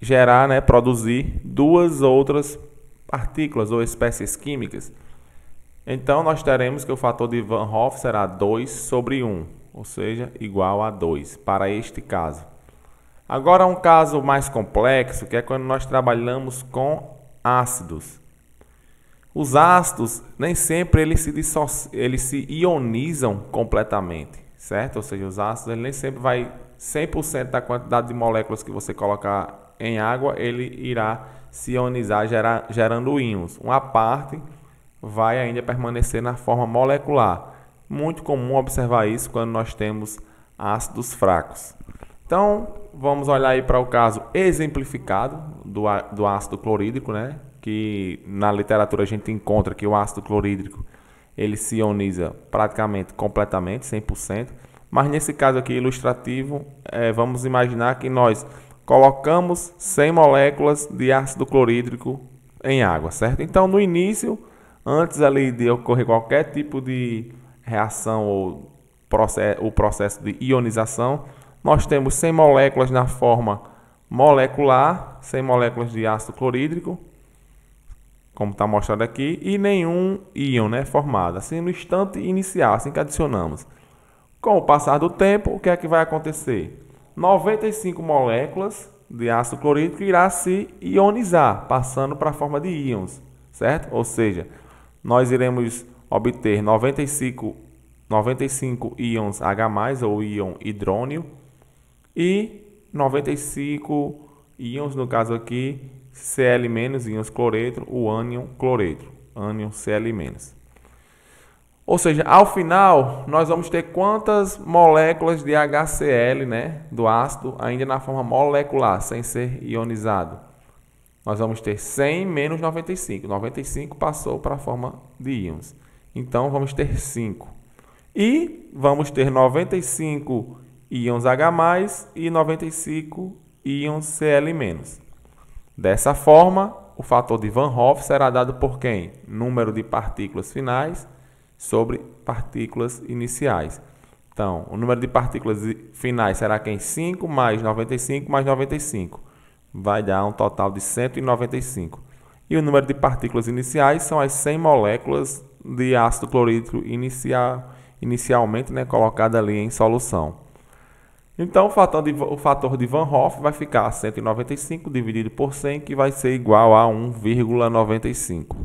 gerar, produzir duas outras partículas ou espécies químicas. Então, nós teremos que o fator de Van Hoff será 2 sobre 1, ou seja, igual a 2, para este caso. Agora, um caso mais complexo, que é quando nós trabalhamos com ácidos. Os ácidos, nem sempre eles se ionizam completamente, certo? Ou seja, os ácidos nem sempre vai 100% da quantidade de moléculas que você colocar em água, ele irá se ionizar, gerando íons. Uma parte vai ainda permanecer na forma molecular. Muito comum observar isso quando nós temos ácidos fracos. Então, vamos olhar aí para o caso exemplificado do ácido clorídrico, que na literatura a gente encontra que o ácido clorídrico ele se ioniza praticamente completamente, 100%. Mas nesse caso aqui ilustrativo, vamos imaginar que nós colocamos 100 moléculas de ácido clorídrico em água, certo? Então, no início, antes ali de ocorrer qualquer tipo de reação ou o processo de ionização, nós temos 100 moléculas na forma molecular, 100 moléculas de ácido clorídrico, como está mostrado aqui, e nenhum íon formado, assim no instante inicial, assim que adicionamos. Com o passar do tempo, o que é que vai acontecer? 95 moléculas de ácido clorídrico irá se ionizar, passando para a forma de íons, certo? Ou seja, nós iremos obter 95 íons H+, ou íon hidrônio, e 95 íons, no caso aqui, Cl-, íons cloreto, o ânion cloreto, ânion Cl-. Ou seja, ao final, nós vamos ter quantas moléculas de HCl, do ácido, ainda na forma molecular, sem ser ionizado? Nós vamos ter 100 menos 95. 95 passou para a forma de íons. Então, vamos ter 5. E vamos ter 95 íons H+, e 95 íons Cl-. Dessa forma, o fator de Van Hoff será dado por quem? Número de partículas finais sobre partículas iniciais. Então, o número de partículas finais será quem? 5 mais 95 mais 95. Vai dar um total de 195. E o número de partículas iniciais são as 100 moléculas de ácido clorídrico inicialmente, né, colocado ali em solução. Então, o fator de Van Hoff vai ficar 195 dividido por 100, que vai ser igual a 1,95.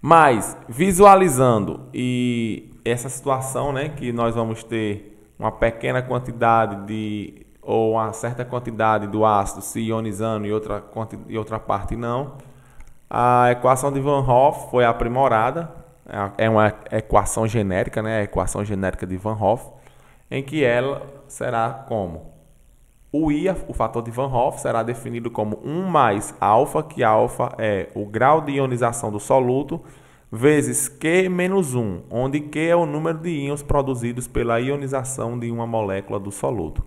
Mas, visualizando essa situação, né, que nós vamos ter uma pequena quantidade ou uma certa quantidade do ácido se ionizando e outra parte não, a equação de Van Hoff foi aprimorada. É uma equação genérica, né, a equação genérica de Van Hoff, em que ela será como o fator de Van Hoff, será definido como 1 mais alfa, que alfa é o grau de ionização do soluto, vezes Q menos 1, onde Q é o número de íons produzidos pela ionização de uma molécula do soluto.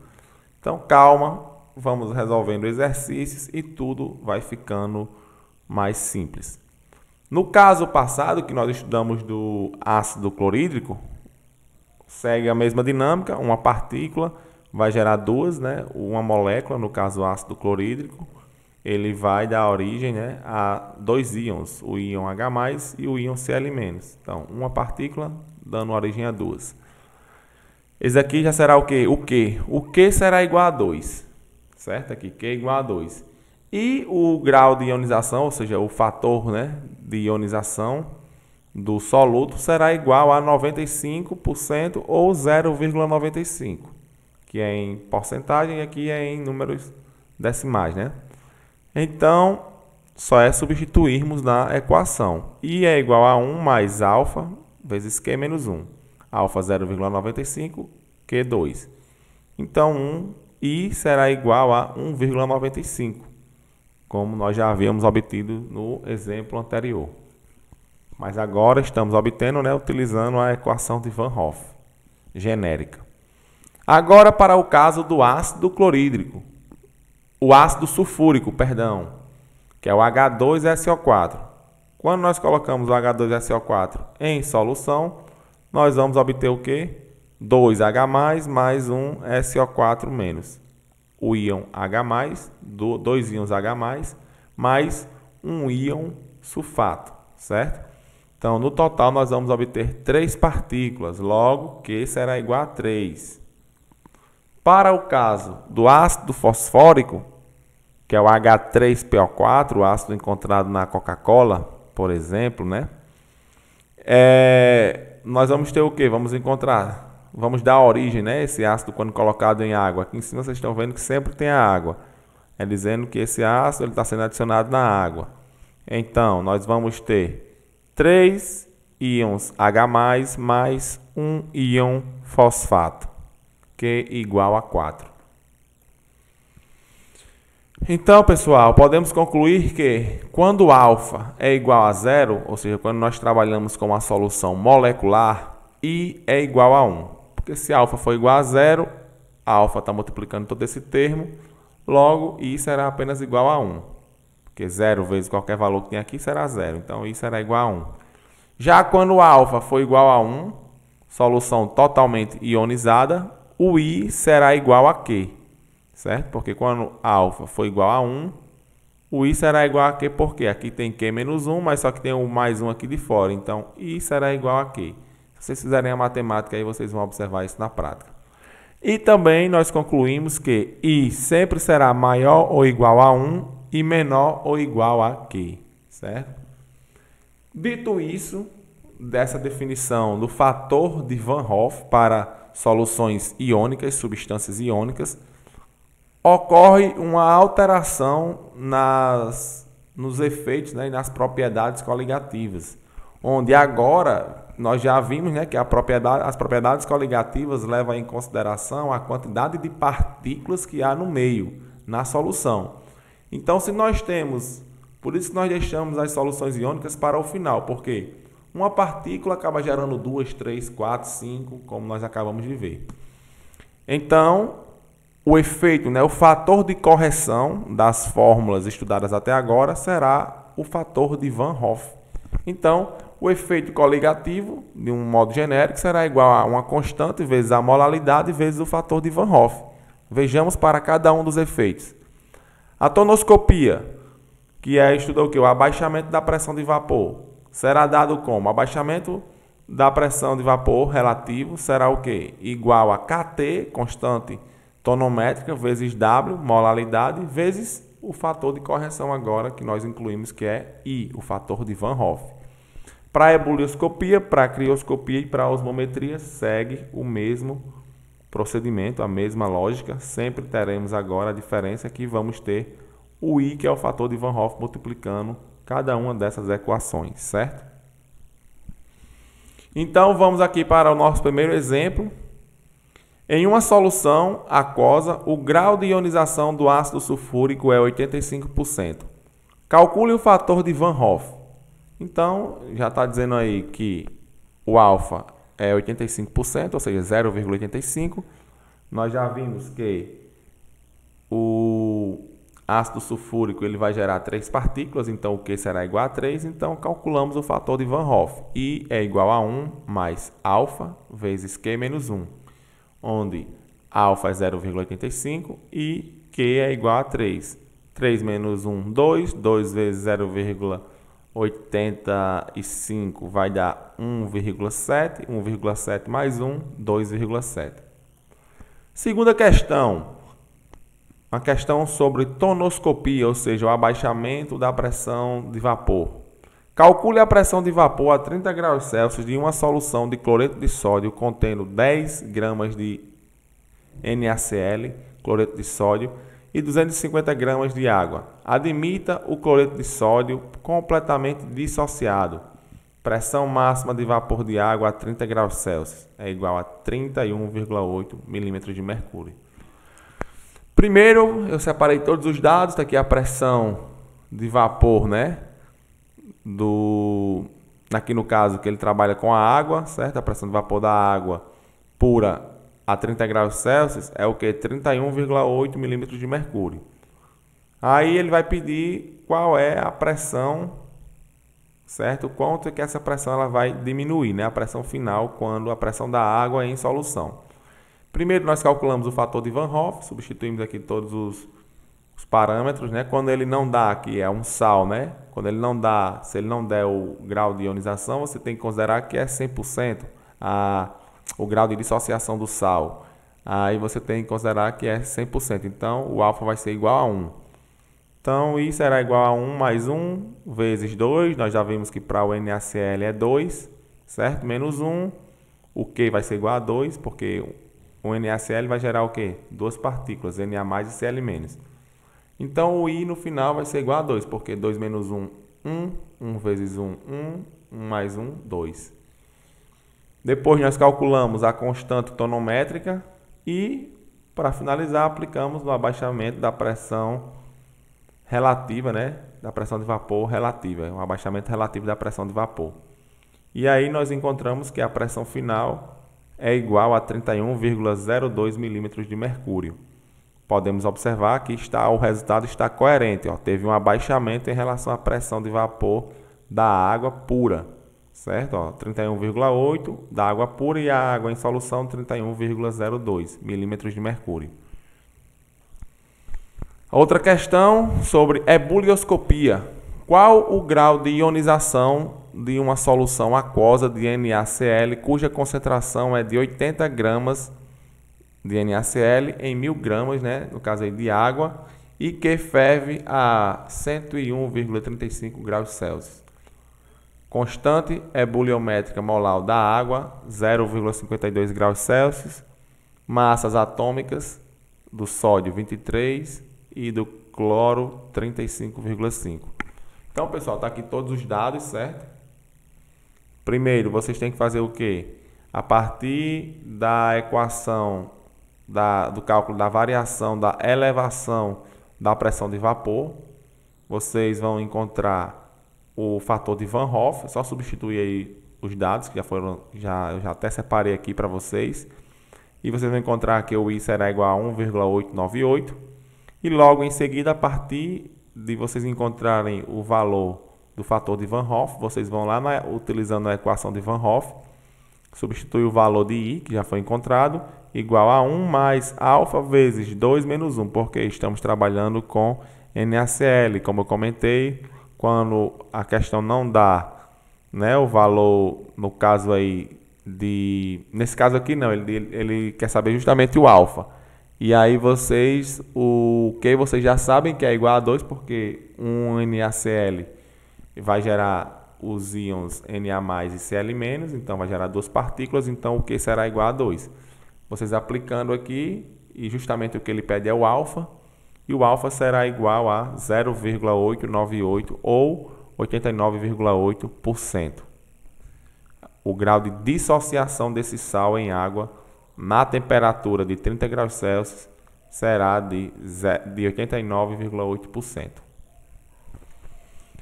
Então, calma, vamos resolvendo exercícios e tudo vai ficando mais simples. No caso passado, que nós estudamos do ácido clorídrico, segue a mesma dinâmica, uma partícula vai gerar duas, né? Uma molécula, no caso o ácido clorídrico, ele vai dar origem, né, a dois íons, o íon H+, e o íon Cl-. Então, uma partícula dando origem a duas. Esse aqui já será o quê? O Q será igual a 2, certo? Aqui, Q é igual a 2. E o grau de ionização, ou seja, o fator, né, de ionização do soluto será igual a 95% ou 0,95, que é em porcentagem e aqui é em números decimais, né? Então, só é substituirmos na equação. I é igual a 1 mais alfa vezes Q menos 1. Alfa 0,95, Q 2. Então, I será igual a 1,95, como nós já havíamos obtido no exemplo anterior. Mas agora estamos obtendo, né, utilizando a equação de Van Hoff, genérica. Agora para o caso do ácido clorídrico. O ácido sulfúrico, perdão, que é o H2SO4. Quando nós colocamos o H2SO4 em solução, nós vamos obter o quê? 2H+, mais um SO4-. O íon H+, dois íons H+, mais um íon sulfato, certo? Então, no total, nós vamos obter 3 partículas, logo Q será igual a 3. Para o caso do ácido fosfórico, que é o H3PO4, o ácido encontrado na Coca-Cola, por exemplo, né? Nós vamos ter o quê? Vamos dar origem, né? Esse ácido quando colocado em água. Aqui em cima vocês estão vendo que sempre tem a água. É dizendo que esse ácido está sendo adicionado na água. Então, nós vamos ter 3 íons H+, mais um íon fosfato, Q igual a 4. Então, pessoal, podemos concluir que quando alfa é igual a 0, ou seja, quando nós trabalhamos com uma solução molecular, I é igual a 1. Porque se alfa for igual a 0, alfa está multiplicando todo esse termo, logo I será apenas igual a 1. Porque 0 vezes qualquer valor que tem aqui será 0, então I será igual a 1. Já quando alfa for igual a 1, solução totalmente ionizada, o I será igual a Q, certo? Porque quando alfa for igual a 1, o I será igual a Q, porque aqui tem Q menos 1, mas só que tem o mais 1 aqui de fora, então I será igual a Q. Se vocês fizerem a matemática, aí vocês vão observar isso na prática. E também nós concluímos que I sempre será maior ou igual a 1 e menor ou igual a Q, certo? Dito isso, dessa definição do fator de Van Hoff para soluções iônicas, substâncias iônicas, ocorre uma alteração nos efeitos, né, e nas propriedades coligativas, onde agora nós já vimos, né, que as propriedades coligativas levam em consideração a quantidade de partículas que há no meio, na solução. Então, se nós temos, por isso que nós deixamos as soluções iônicas para o final, porque uma partícula acaba gerando 2, 3, 4, 5, como nós acabamos de ver. Então, o efeito, né, o fator de correção das fórmulas estudadas até agora será o fator de Van Hoff. Então, o efeito coligativo, de um modo genérico, será igual a uma constante vezes a molaridade vezes o fator de Van Hoff. Vejamos para cada um dos efeitos. A tonoscopia, que estuda o quê? O abaixamento da pressão de vapor. será dado como? Abaixamento da pressão de vapor relativo será o quê? Igual a KT, constante tonométrica, vezes W, molaridade, vezes o fator de correção agora que nós incluímos, que é I, o fator de Van Hoff. Para ebulioscopia, para crioscopia e para osmometria, segue o mesmo procedimento, a mesma lógica. Sempre teremos agora a diferença que vamos ter o I, que é o fator de Van Hoff, multiplicando cada uma dessas equações, certo? Então, vamos aqui para o nosso primeiro exemplo. Em uma solução aquosa, o grau de ionização do ácido sulfúrico é 85%. Calcule o fator de Van Hoff. Então, já está dizendo aí que o alfa é 85%, ou seja, 0,85. Nós já vimos que o ácido sulfúrico ele vai gerar 3 partículas, então o Q será igual a 3. Então, calculamos o fator de Van Hoff. I é igual a 1 mais alfa vezes Q menos 1, onde alfa é 0,85 e Q é igual a 3. 3 menos 1, 2. 2 vezes 0,85 vai dar 1,7. 1,7 mais 1, 2,7. Segunda questão. Uma questão sobre tonoscopia, ou seja, o abaixamento da pressão de vapor. Calcule a pressão de vapor a 30 graus Celsius de uma solução de cloreto de sódio contendo 10 gramas de NaCl, cloreto de sódio, e 250 gramas de água. Admita o cloreto de sódio completamente dissociado. Pressão máxima de vapor de água a 30 graus Celsius é igual a 31,8 milímetros de mercúrio. Primeiro, eu separei todos os dados. Está aqui a pressão de vapor, né? Aqui no caso que ele trabalha com a água, certo? A pressão de vapor da água pura a 30 graus Celsius é o que? 31,8 milímetros de mercúrio. Aí ele vai pedir qual é a pressão, certo? Quanto é que essa pressão ela vai diminuir, né? A pressão final quando a pressão da água é em solução. Primeiro nós calculamos o fator de Van Hoff, substituímos aqui todos os parâmetros, né? Quando ele não dá, aqui é um sal, né? Quando ele não dá, se ele não der o grau de ionização, você tem que considerar que é 100% o grau de dissociação do sal. Aí você tem que considerar que é 100%. Então, o alfa vai ser igual a 1. Então, I será igual a 1 mais 1 vezes 2. Nós já vimos que para o NaCl é 2, certo? Menos 1. O Q vai ser igual a 2, porque o NaCl vai gerar o quê? 2 partículas, Na mais e Cl menos. Então, o I no final vai ser igual a 2, porque 2 menos 1, 1. 1 vezes 1, 1. 1 mais 1, 2. Depois, nós calculamos a constante tonométrica e, para finalizar, aplicamos no abaixamento da pressão relativa, né? Da pressão de vapor relativa, um abaixamento relativo da pressão de vapor. E aí, nós encontramos que a pressão final é igual a 31,02 milímetros de mercúrio. Podemos observar que o resultado está coerente. Teve um abaixamento em relação à pressão de vapor da água pura, certo? 31,8 da água pura e a água em solução 31,02 milímetros de mercúrio. Outra questão sobre ebulioscopia. Qual o grau de ionização de uma solução aquosa de NaCl cuja concentração é de 80 gramas de NaCl em 1000 gramas, né, no caso aí de água, e que ferve a 101,35 graus Celsius. Constante ebuliométrica molar da água, 0,52 graus Celsius. Massas atômicas do sódio, 23, e do cloro, 35,5. Então, pessoal, está aqui todos os dados, certo? Primeiro, vocês têm que fazer o quê? A partir da equação do cálculo da variação da elevação da pressão de vapor, vocês vão encontrar o fator de Van Hoff. É só substituir aí os dados que eu já até separei aqui para vocês. E vocês vão encontrar que o I será igual a 1,898. E logo em seguida, a partir de vocês encontrarem o valor do fator de Van Hoff, vocês vão lá utilizando a equação de Van Hoff, substitui o valor de I, que já foi encontrado, igual a 1 mais alfa vezes 2 menos 1, porque estamos trabalhando com NaCl. Como eu comentei, quando a questão não dá né, o valor, no caso aí, nesse caso aqui não, ele quer saber justamente o alfa. E aí o Q vocês já sabem que é igual a 2, porque um NaCl vai gerar os íons Na+, e Cl-, então vai gerar duas partículas, então o Q será igual a 2. Vocês aplicando aqui, e justamente o que ele pede é o alfa, e o alfa será igual a 0,898 ou 89,8%. O grau de dissociação desse sal em água na temperatura de 30 graus Celsius será de 89,8%.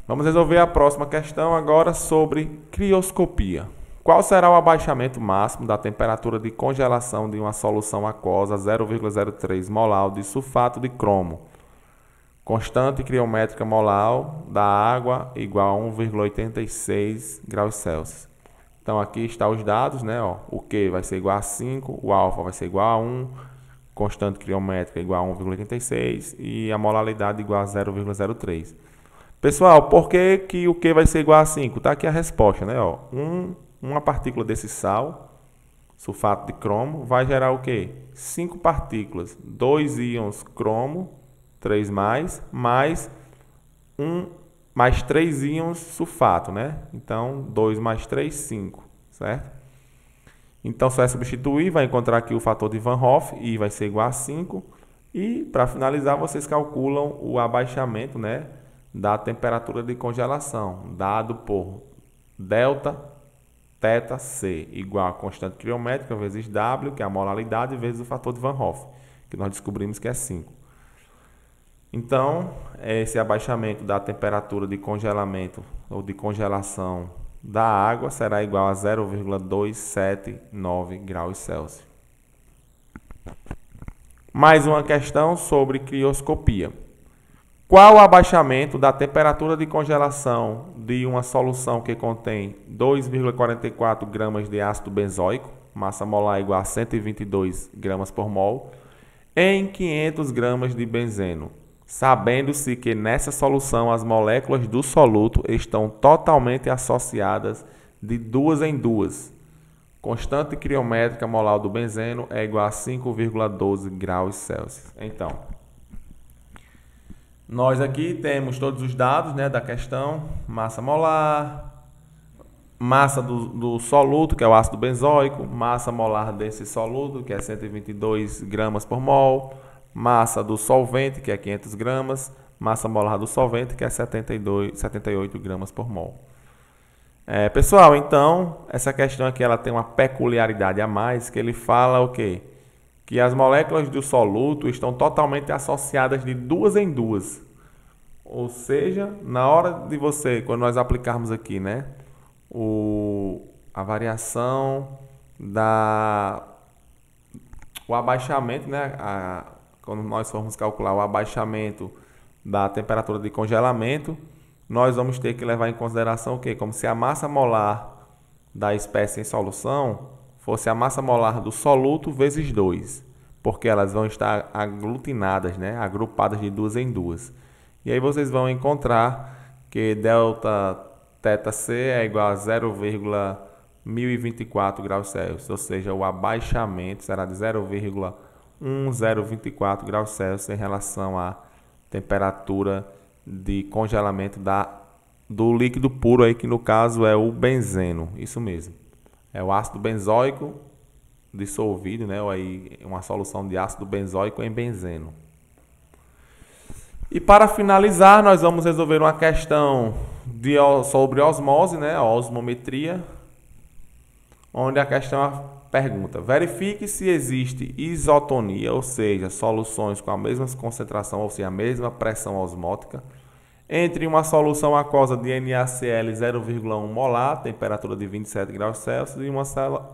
Vamos resolver a próxima questão agora sobre crioscopia. Qual será o abaixamento máximo da temperatura de congelação de uma solução aquosa 0,03 molar de sulfato de cromo? Constante criométrica molar da água igual a 1,86 graus Celsius. Então aqui estão os dados, né? Ó, o Q vai ser igual a 5, o alfa vai ser igual a 1, constante criométrica igual a 1,86 e a molaridade igual a 0,03. Pessoal, por que o Q vai ser igual a 5? Está aqui a resposta, né? Ó, uma partícula desse sal, sulfato de cromo, vai gerar o quê? 5 partículas, 2 íons cromo, 3+, mais 3 íons sulfato, né? Então, 2 mais 3, 5, certo? Então, só é substituir, vai encontrar aqui o fator de Van Hoff, I vai ser igual a 5. E, para finalizar, vocês calculam o abaixamento, né, da temperatura de congelação, dado por delta θ C, igual a constante criométrica vezes W, que é a molaridade, vezes o fator de Van Hoff, que nós descobrimos que é 5. Então, esse abaixamento da temperatura de congelamento ou de congelação da água será igual a 0,279 graus Celsius. Mais uma questão sobre crioscopia. Qual o abaixamento da temperatura de congelação de uma solução que contém 2,44 gramas de ácido benzoico, massa molar igual a 122 gramas por mol, em 500 gramas de benzeno? Sabendo-se que nessa solução as moléculas do soluto estão totalmente associadas de duas em duas. Constante criométrica molar do benzeno é igual a 5,12 graus Celsius. Então, nós aqui temos todos os dados, né, da questão: massa molar, massa do soluto, que é o ácido benzoico, massa molar desse soluto, que é 122 gramas por mol, massa do solvente, que é 500 gramas, massa molar do solvente, que é 78 gramas por mol. Pessoal, então, essa questão aqui ela tem uma peculiaridade a mais, que ele fala o quê? Que as moléculas do soluto estão totalmente associadas de duas em duas. Ou seja, na hora de quando nós aplicarmos aqui, né, a variação o abaixamento, né, quando nós formos calcular o abaixamento da temperatura de congelamento, nós vamos ter que levar em consideração o quê? Como se a massa molar da espécie em solução fosse a massa molar do soluto vezes 2, porque elas vão estar aglutinadas, né, agrupadas de duas em duas. E aí vocês vão encontrar que delta θ C é igual a 0,1024 graus Celsius, ou seja, o abaixamento será de 0,1024 graus Celsius em relação à temperatura de congelamento do líquido puro, aí, que no caso é o benzeno. Isso mesmo. É o ácido benzoico dissolvido, né? Ou aí uma solução de ácido benzoico em benzeno. E para finalizar, nós vamos resolver uma questão sobre osmose, né? A osmometria, onde a questão pergunta: verifique se existe isotonia, ou seja, soluções com a mesma concentração, ou seja, a mesma pressão osmótica, entre uma solução aquosa de NaCl 0,1 molar, temperatura de 27 graus Celsius,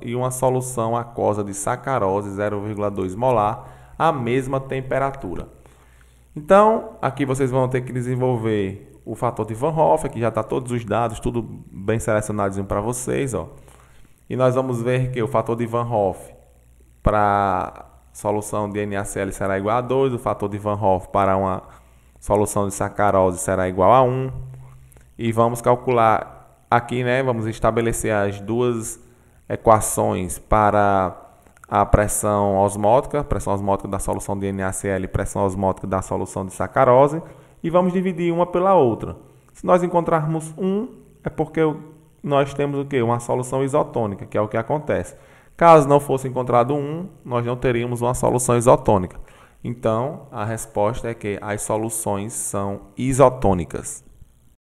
e uma solução aquosa de sacarose 0,2 molar, a mesma temperatura. Então, aqui vocês vão ter que desenvolver o fator de Van Hoff, aqui já está todos os dados, tudo bem selecionadinho para vocês, ó. E nós vamos ver que o fator de Van Hoff para solução de NaCl será igual a 2, o fator de Van Hoff para uma solução de sacarose será igual a 1. E vamos calcular aqui, né, vamos estabelecer as duas equações para a pressão osmótica da solução de NaCl e pressão osmótica da solução de sacarose, e vamos dividir uma pela outra. Se nós encontrarmos é porque nós temos o quê? Uma solução isotônica, que é o que acontece. Caso não fosse encontrado nós não teríamos uma solução isotônica. Então, a resposta é que as soluções são isotônicas.